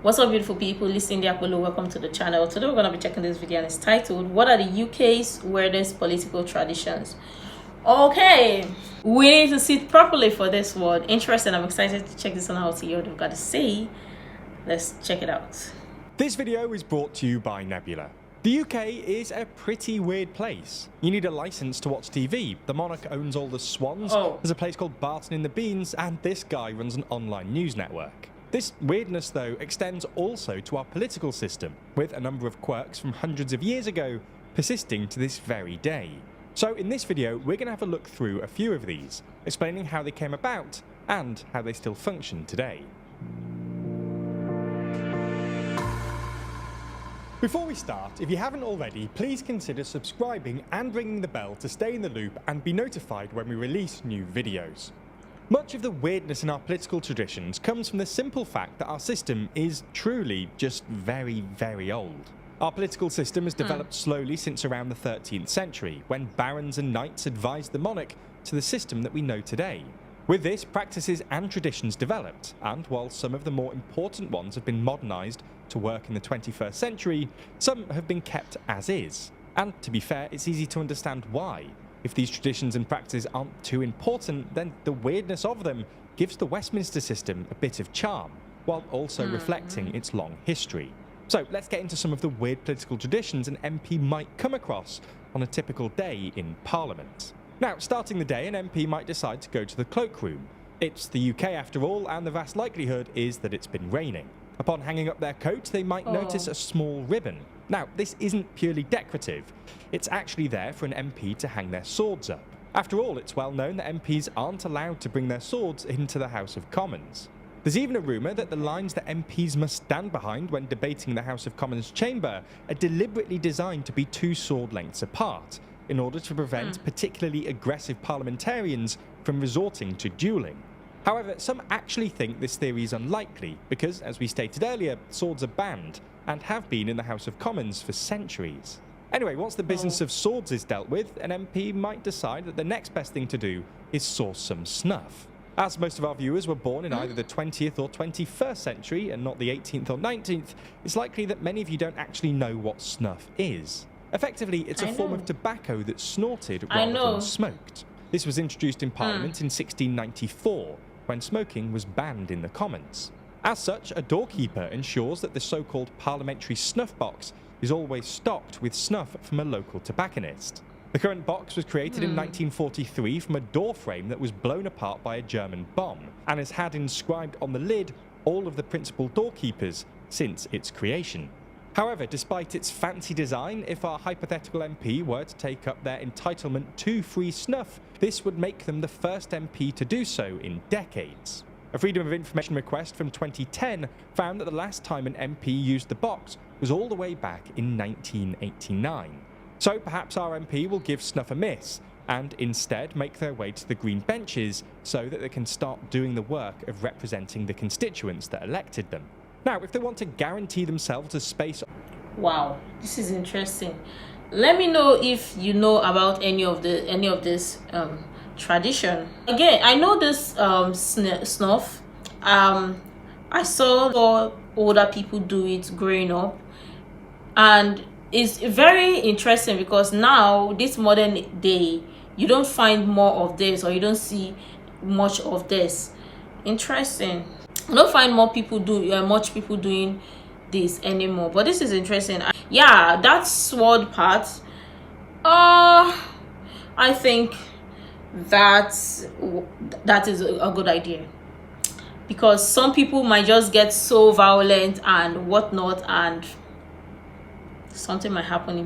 What's up, beautiful people? It's SINDYAKPOLO. Welcome to the channel. Today we're going to be checking this video and it's titled, What are the UK's weirdest political traditions? Okay, we need to sit properly for this one. Interesting. I'm excited to check this one out, see what we've got to say. Let's check it out. This video is brought to you by Nebula. The UK is a pretty weird place. You need a license to watch TV. The monarch owns all the swans. There's a place called Barton in the Beans, and this guy runs an online news network. This weirdness, though, extends also to our political system, with a number of quirks from hundreds of years ago persisting to this very day. So in this video, we're going to have a look through a few of these, explaining how they came about and how they still function today. Before we start, if you haven't already, please consider subscribing and ringing the bell to stay in the loop and be notified when we release new videos. Much of the weirdness in our political traditions comes from the simple fact that our system is truly just very, very old. Our political system has developed slowly since around the 13th century, when barons and knights advised the monarch to the system that we know today. With this, practices and traditions developed, and while some of the more important ones have been modernised to work in the 21st century, some have been kept as is. And to be fair, it's easy to understand why. If these traditions and practices aren't too important, then the weirdness of them gives the Westminster system a bit of charm, while also reflecting its long history. So let's get into some of the weird political traditions an MP might come across on a typical day in Parliament. Now, starting the day, an MP might decide to go to the cloakroom. It's the UK after all, and the vast likelihood is that it's been raining. Upon hanging up their coat, they might notice a small ribbon. Now, this isn't purely decorative. It's actually there for an MP to hang their swords up. After all, it's well known that MPs aren't allowed to bring their swords into the House of Commons. There's even a rumour that the lines that MPs must stand behind when debating the House of Commons chamber are deliberately designed to be 2 sword lengths apart, in order to prevent particularly aggressive parliamentarians from resorting to duelling. However, some actually think this theory is unlikely because, as we stated earlier, swords are banned and have been in the House of Commons for centuries. Anyway, once the business of swords is dealt with, an MP might decide that the next best thing to do is source some snuff. As most of our viewers were born in either the 20th or 21st century and not the 18th or 19th, it's likely that many of you don't actually know what snuff is. Effectively, it's a form of tobacco that's snorted rather than smoked. This was introduced in Parliament in 1694, when smoking was banned in the Commons. As such, a doorkeeper ensures that the so-called parliamentary snuff box is always stocked with snuff from a local tobacconist. The current box was created in 1943 from a door frame that was blown apart by a German bomb, and has had inscribed on the lid all of the principal doorkeepers since its creation. However, despite its fancy design, if our hypothetical MP were to take up their entitlement to free snuff, this would make them the first MP to do so in decades. A Freedom of Information request from 2010 found that the last time an MP used the box was all the way back in 1989. So perhaps our MP will give snuff a miss, and instead make their way to the green benches so that they can start doing the work of representing the constituents that elected them. Now, if they want to guarantee themselves a space... Wow, this is interesting. Let me know if you know about any of this tradition. Again, I know this snuff. I saw older people do it growing up, and it's very interesting because now, this modern day, you don't find more of this, or you don't see much of this. Interesting. I don't find much people doing this anymore, but this is interesting. Yeah, that sword part, I think that is a good idea, because some people might just get so violent and whatnot, and something might happen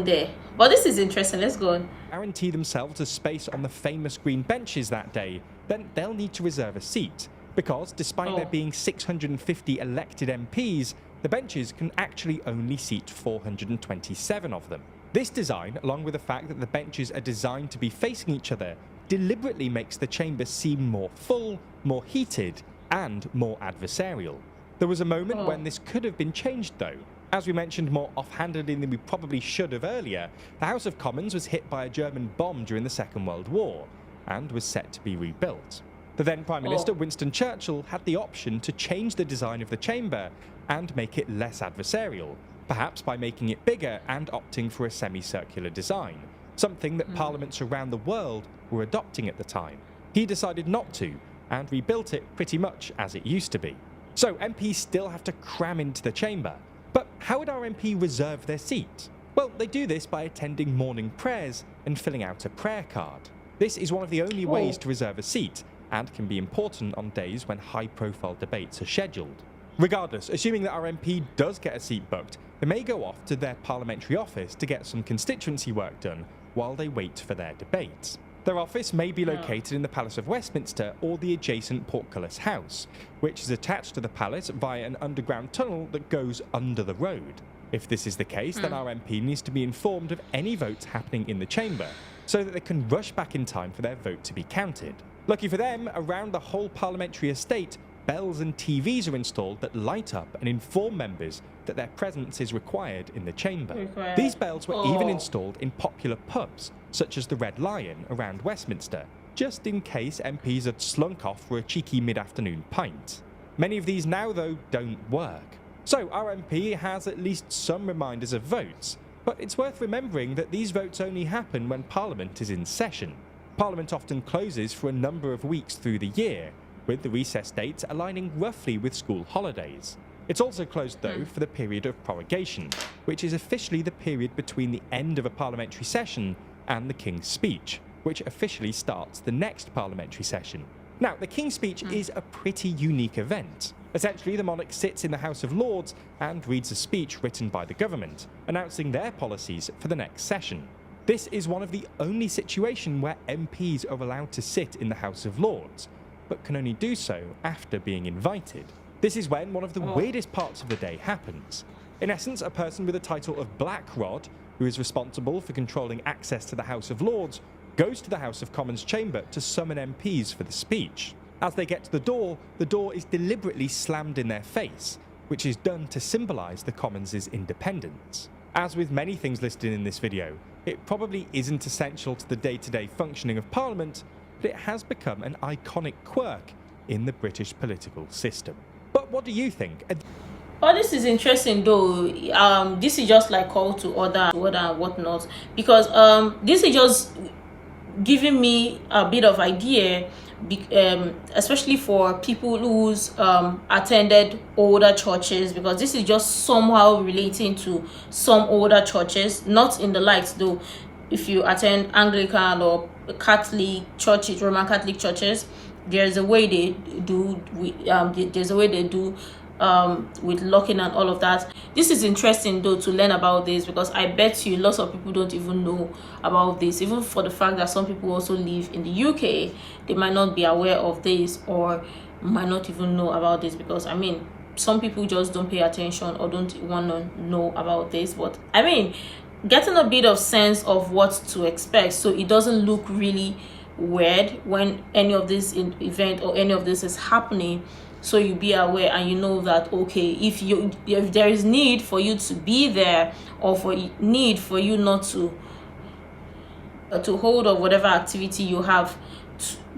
there. But this is interesting. Let's go on. Guarantee themselves a space on the famous green benches that day, then they'll need to reserve a seat, because despite there being 650 elected MPs, the benches can actually only seat 427 of them. This design, along with the fact that the benches are designed to be facing each other, deliberately makes the chamber seem more full, more heated, and more adversarial. There was a moment when this could have been changed though. As we mentioned more offhandedly than we probably should have earlier, the House of Commons was hit by a German bomb during the Second World War, and was set to be rebuilt. The then Prime Minister Winston Churchill had the option to change the design of the chamber and make it less adversarial, perhaps by making it bigger and opting for a semicircular design, something that parliaments around the world were adopting at the time. He decided not to, and rebuilt it pretty much as it used to be. So MPs still have to cram into the chamber. But how would our MP reserve their seat? Well, they do this by attending morning prayers and filling out a prayer card. This is one of the only ways to reserve a seat, and can be important on days when high-profile debates are scheduled. Regardless, assuming that our MP does get a seat booked, they may go off to their parliamentary office to get some constituency work done while they wait for their debates. Their office may be located in the Palace of Westminster or the adjacent Portcullis House, which is attached to the palace via an underground tunnel that goes under the road. If this is the case, then our MP needs to be informed of any votes happening in the chamber, so that they can rush back in time for their vote to be counted. Lucky for them, around the whole parliamentary estate, bells and TVs are installed that light up and inform members that their presence is required in the chamber. These bells were even installed in popular pubs, such as the Red Lion around Westminster, just in case MPs had slunk off for a cheeky mid-afternoon pint. Many of these now, though, don't work. So our MP has at least some reminders of votes, but it's worth remembering that these votes only happen when Parliament is in session. Parliament often closes for a number of weeks through the year, with the recess dates aligning roughly with school holidays. It's also closed, though, for the period of prorogation, which is officially the period between the end of a parliamentary session and the King's Speech, which officially starts the next parliamentary session. Now, the King's Speech is a pretty unique event. Essentially, the monarch sits in the House of Lords and reads a speech written by the government, announcing their policies for the next session. This is one of the only situations where MPs are allowed to sit in the House of Lords, but can only do so after being invited. This is when one of the weirdest parts of the day happens. In essence, a person with the title of Black Rod, who is responsible for controlling access to the House of Lords, goes to the House of Commons chamber to summon MPs for the speech. As they get to the door is deliberately slammed in their face, which is done to symbolise the Commons' independence. As with many things listed in this video, it probably isn't essential to the day-to-day functioning of Parliament, but it has become an iconic quirk in the British political system. But what do you think? Oh, this is interesting though. This is just like call to order and whatnot, because this is just giving me a bit of idea, especially for people who's attended older churches, because this is just somehow relating to some older churches, not in the lights though. If you attend Anglican or Catholic churches, Roman Catholic churches, there's a way they do with locking and all of that. This is interesting though to learn about this, because I bet you lots of people don't even know about this. Even for the fact that some people also live in the UK, they might not be aware of this or might not even know about this, because I mean, some people just don't pay attention or don't want to know about this. But I mean, getting a bit of sense of what to expect, so it doesn't look really weird when any of this event or any of this is happening, so you be aware and you know that okay, if there is need for you to be there, or for need for you not to hold of whatever activity you have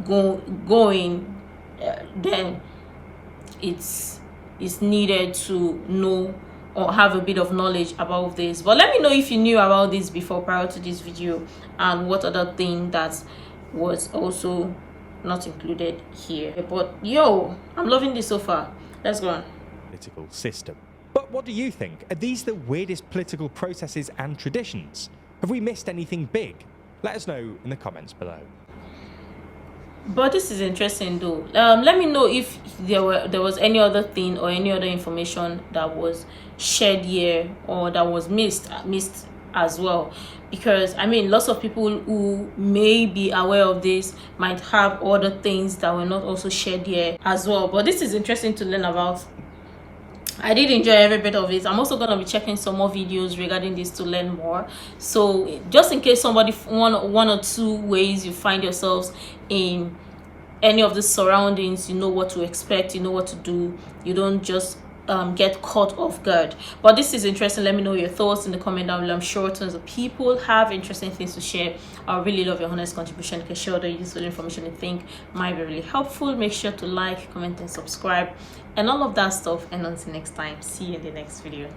going, then it's needed to know or have a bit of knowledge about this. But let me know if you knew about this before, prior to this video, and what other thing that was also not included here. But yo, I'm loving this so far. Let's go on. Political system. But what do you think? Are these the weirdest political processes and traditions? Have we missed anything big? Let us know in the comments below. But this is interesting though. Let me know if there was any other thing or any other information that was shared here or that was missed as well, because I mean, lots of people who may be aware of this might have other things that were not also shared here as well. But this is interesting to learn about. I did enjoy every bit of it. I'm also going to be checking some more videos regarding this to learn more. So just in case somebody one or two ways you find yourselves in any of the surroundings, you know what to expect, you know what to do. You don't just get caught off guard. But this is interesting. Let me know your thoughts in the comment down below. I'm sure tons of people have interesting things to share. I really love your honest contribution. You can share the useful information you think might be really helpful. Make sure to like, comment, and subscribe, and all of that stuff. And until next time, see you in the next video.